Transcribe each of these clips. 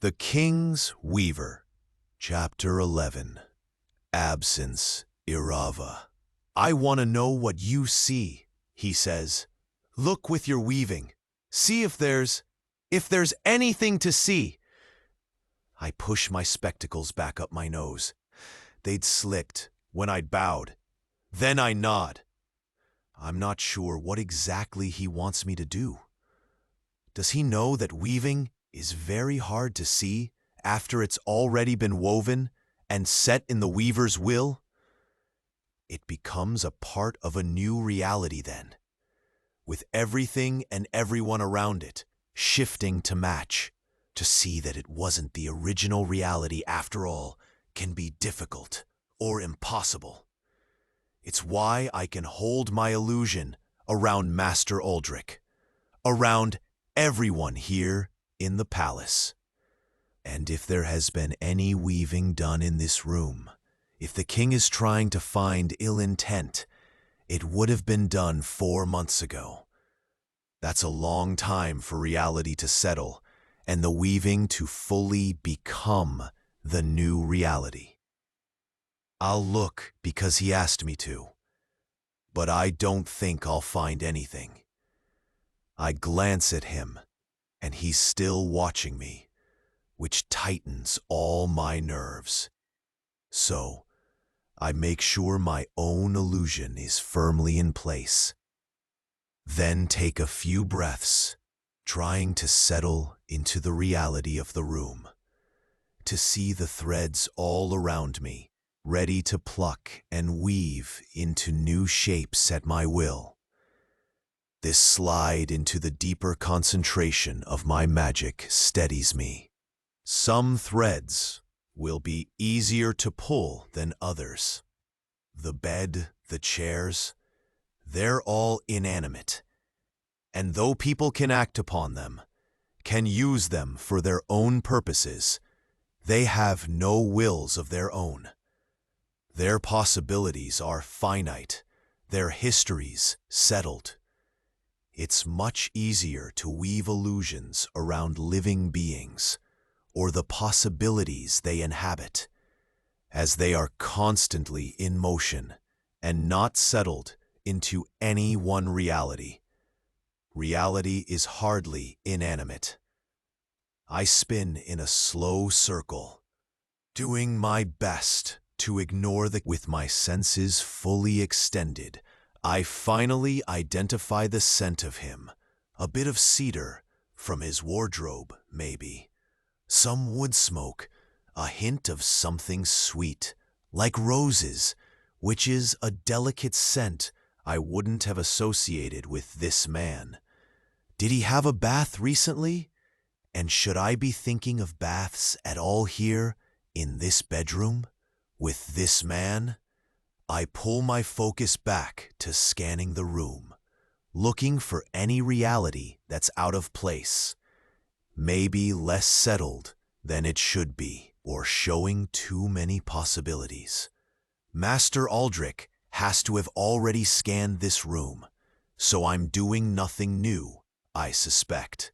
The King's Weaver, Chapter 11. Absence Irava. I want to know what you see, he says. Look with your weaving. See if there's anything to see. I push my spectacles back up my nose. They'd slicked when I'd bowed. Then I nod. I'm not sure what exactly he wants me to do. Does he know that weaving is very hard to see after it's already been woven and set in the weaver's will? It becomes a part of a new reality then, with everything and everyone around it shifting to match. To see that it wasn't the original reality after all can be difficult or impossible. It's why I can hold my illusion around Master Aldrich, around everyone here in the palace. And if there has been any weaving done in this room, if the king is trying to find ill intent, it would have been done 4 months ago. That's a long time for reality to settle and the weaving to fully become the new reality. I'll look because he asked me to, but I don't think I'll find anything. I glance at him, and he's still watching me, which tightens all my nerves. So, I make sure my own illusion is firmly in place. Then take a few breaths, trying to settle into the reality of the room, to see the threads all around me, ready to pluck and weave into new shapes at my will. This slide into the deeper concentration of my magic steadies me. Some threads will be easier to pull than others. The bed, the chairs, they're all inanimate. And though people can act upon them, can use them for their own purposes, they have no wills of their own. Their possibilities are finite, their histories settled. It's much easier to weave illusions around living beings, or the possibilities they inhabit, as they are constantly in motion and not settled into any one reality. Reality is hardly inanimate. I spin in a slow circle, doing my best to ignore with my senses fully extended. I finally identify the scent of him, a bit of cedar from his wardrobe, maybe. Some wood smoke, a hint of something sweet, like roses, which is a delicate scent I wouldn't have associated with this man. Did he have a bath recently? And should I be thinking of baths at all here, in this bedroom, with this man? I pull my focus back to scanning the room, looking for any reality that's out of place, maybe less settled than it should be, or showing too many possibilities. Master Aldrich has to have already scanned this room, so I'm doing nothing new, I suspect.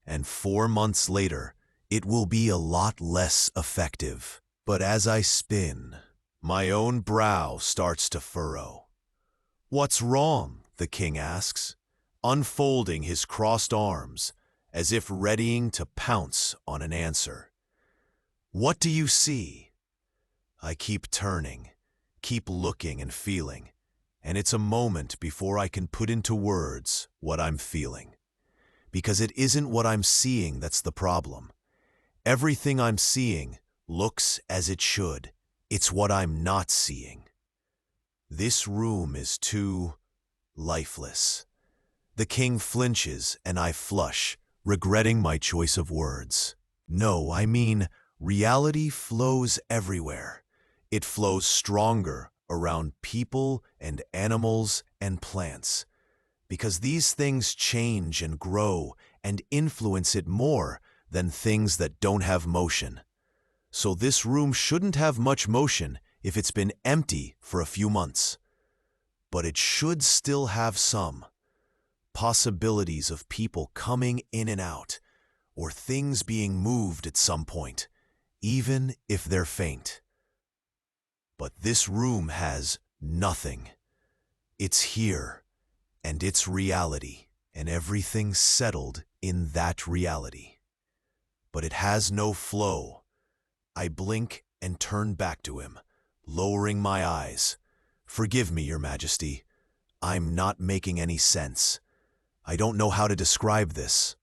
And 4 months later, it will be a lot less effective. But as I spin, my own brow starts to furrow. What's wrong? The king asks, unfolding his crossed arms as if readying to pounce on an answer. What do you see? I keep turning, keep looking and feeling, and it's a moment before I can put into words what I'm feeling. Because it isn't what I'm seeing that's the problem. Everything I'm seeing looks as it should. It's what I'm not seeing. This room is too lifeless. The king flinches and I flush, regretting my choice of words. No, I mean, reality flows everywhere. It flows stronger around people and animals and plants, because these things change and grow and influence it more than things that don't have motion. So this room shouldn't have much motion if it's been empty for a few months. But it should still have some possibilities of people coming in and out, or things being moved at some point, even if they're faint. But this room has nothing. It's here, and it's reality, and everything's settled in that reality. But it has no flow. I blink and turn back to him, lowering my eyes. Forgive me, Your Majesty. I'm not making any sense. I don't know how to describe this.